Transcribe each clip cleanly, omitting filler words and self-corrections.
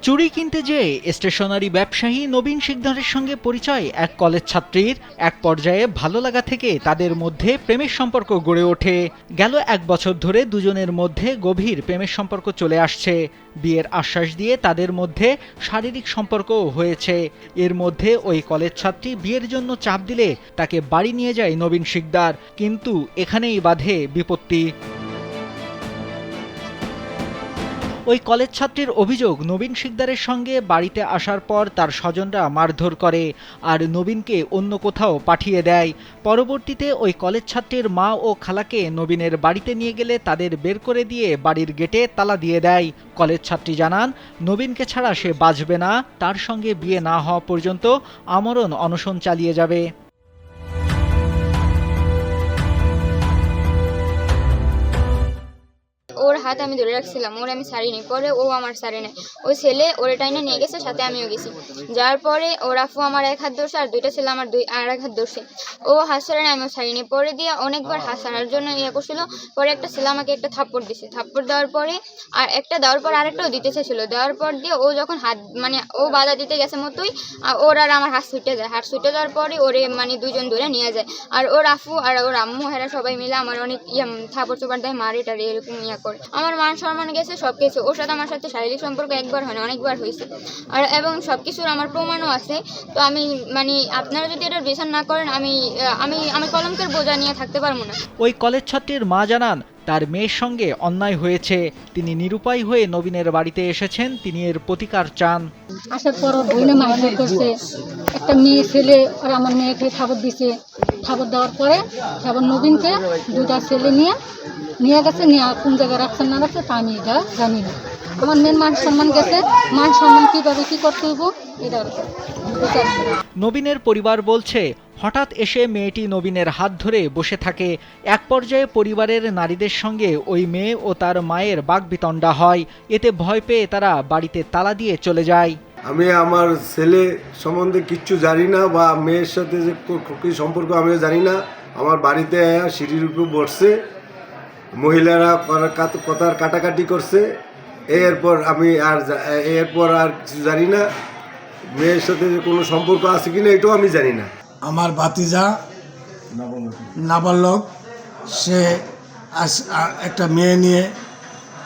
চুড়ি কিনতে যেয়ে স্টেশনারি ব্যবসায়ী নবীন শিকদারের সঙ্গে পরিচয় এক কলেজ ছাত্রীর। এক পর্যায়ে ভালো লাগা থেকে তাদের মধ্যে প্রেমের সম্পর্ক গড়ে ওঠে। গেল 1 বছর ধরে দুজনের মধ্যে গভীর প্রেমের সম্পর্ক চলে আসছে। বিয়ের আশ্বাস দিয়ে তাদের মধ্যে শারীরিক সম্পর্কও হয়েছে। এর মধ্যে ওই কলেজ ছাত্রী বিয়ের জন্য চাপ দিলে তাকে বাড়ি নিয়ে যায় নবীন শিকদার, কিন্তু এখানেই বাধে বিপত্তি। ওই কলেজ ছাত্রীর অভিযোগ, নবীন শিকদারের সঙ্গে বাড়িতে আসার পর তার স্বজনরা মারধর করে আর নবীনকে অন্য কোথাও পাঠিয়ে দেয়। পরবর্তীতে ওই কলেজ ছাত্রীর মা ও খালাকে নবীনের বাড়িতে নিয়ে গেলে তাদের বের করে দিয়ে বাড়ির গেটে তালা দিয়ে দেয়। কলেজ ছাত্রী জানান, নবীনকে ছাড়া সে বাঁচবে না, তার সঙ্গে বিয়ে না হওয়া পর্যন্ত আমরণ অনশন চালিয়ে যাবে। ওর হাত আমি ধরে রাখছিলাম, ওর আমি ছাড়িনি। পরে ও আমার ছাড়ে নাই, ওই ছেলে ওর টাইনে নিয়ে গেছে, সাথে আমিও গেছি। যার পরে ওর আফু আমার 1 হাত ধরছে আর 2টা ছেলে আমার আর 1 হাত ধরছে। ও হাত ছাড়ে নাই, আমিও ছাড়িনি। পরে দিয়ে অনেকবার হাত ছাড়ার জন্য ইয়ে করছিল। পরে একটা ছেলে আমাকে একটা থাপ্পড় দিছে। থাপ্পড় দেওয়ার পরে আর একটা দেওয়ার পর আরেকটাও দিতে চাইছিল। দেওয়ার পর দিয়ে ও যখন হাত ও বাধা দিতে গেছে মতোই ওর আর আমার হাত ছুটে যায়। হাত ছুটে যাওয়ার পরে ওরে দুজন ধরে নিয়ে যায়। আর ওর আফু আর ওর আম্মু হেরা সবাই মিলে আমার অনেক থাপ্পড় চোপড় দেয়, মারে টারে এরকম করে। আমার মান সম্মান গেছে সবকিছু। ওর সাথে আমার সাথে শারীরিক সম্পর্ক একবার হয় না, অনেকবার হয়েছে। আর এবং সবকিছুর আমার প্রমাণও আছে। তো আমি আপনারা যদি এটার বিচার না করেন, আমি আমি আমি কলঙ্কের বোঝা নিয়ে থাকতে পারবো না। ওই কলেজ ছাত্রীর মা জানান, তার মেয়ের সঙ্গে অন্যায় হয়েছে। তিনি নিরুপায় হয়ে নবীনের বাড়িতে এসেছেন, তিনি এর প্রতিকার চান। আসার পর বইনে মারধর করছে, একটা মেয়ে ছেলে আর আমার মেয়েকে থাপড় দিছে। থাপড় দেওয়ার পরে আবার নবীনকে 2টা ছেলে নিয়ে গেছে। নিয়ে কোন জায়গায় রাখছেন না রাখছে তা আমি এটা জানি না। আমার মেয়ের মান সম্মান গেছে, মান সম্মান কীভাবে কী করতে হইব এটা নবীনের পরিবার বলছে, হঠাৎ এসে মেয়েটি নবীনের হাত ধরে বসে থাকে। এক পর্যায়ে পরিবারের নারীদের সঙ্গে ওই মেয়ে ও তার মায়ের বাকবিতণ্ডা হয়। এতে ভয় পেয়ে তারা বাড়িতে তালা দিয়ে চলে যায়। আমি আমার ছেলে সম্বন্ধে কিচ্ছু জানি না, বা মেয়ের সাথে যে কি সম্পর্ক আমিও জানি না। আমার বাড়িতে সিঁড়ির উপর বসছে, মহিলারা কথার কাটাকাটি করছে। এরপর আর কিছু জানি না। মেয়ের সাথে যে কোনো সম্পর্ক আছে কিনা এটাও আমি জানি না। আমার ভাতিজা নাবালক, সে একটা মেয়ে নিয়ে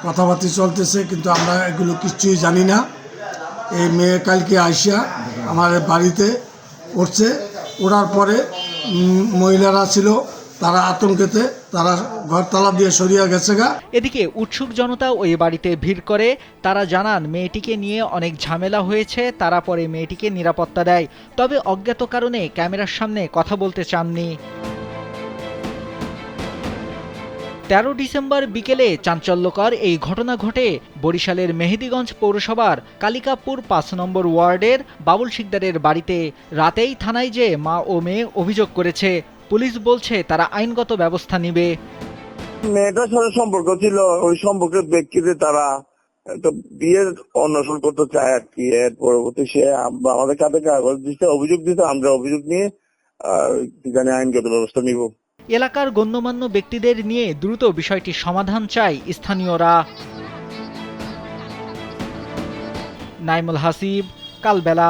কথাবার্তা চলতেছে, কিন্তু আমরা এগুলো কিছুই জানি না। এই মেয়ে কালকে আইসা আমার বাড়িতে উঠছে। ওঠার পরে মহিলারা ছিল, তারা আতঙ্কেতে তারা ঘর তালা দিয়ে সরিয়ে গেছে গা। এদিকে উৎসুক জনতা ওই বাড়িতে ভিড় করে। তারা জানান, মেয়েটিকে নিয়ে অনেক ঝামেলা হয়েছে। তারা পরে মেয়েটিকে নিরাপত্তা দেয়, তবে অজ্ঞাত কারণে ক্যামেরার সামনে কথা বলতে চাননি। 13 ডিসেম্বর বিকেলে চাঞ্চল্যকর এই ঘটনা ঘটে বরিশালের মেহেদীগঞ্জ পৌরসভার কালিকাপুর 5 নম্বর ওয়ার্ডের বাবুল শিকদারের বাড়িতে। রাতেই থানায় যে মা ও মেয়ে অভিযোগ করেছে। পুলিশ বলছে তারা আইনগত ব্যবস্থা নেবে। মেয়েটার সাথে সম্পর্ক ছিল, ওই সম্পর্কের ব্যক্তিতে তারা তো বিয়ের অন্বেষণ করতে চায় আর কি। এর পরবর্তী সে আমাদের কাছে কাগজ দিতে অভিযোগ দিতে, আমরা অভিযোগ নিয়ে আইনগত ব্যবস্থা নিব। এলাকার গণ্যমান্য ব্যক্তিদের নিয়ে দ্রুত বিষয়টির সমাধান চায় স্থানীয়রা। নাইমুল হাসিব, কালবেলা।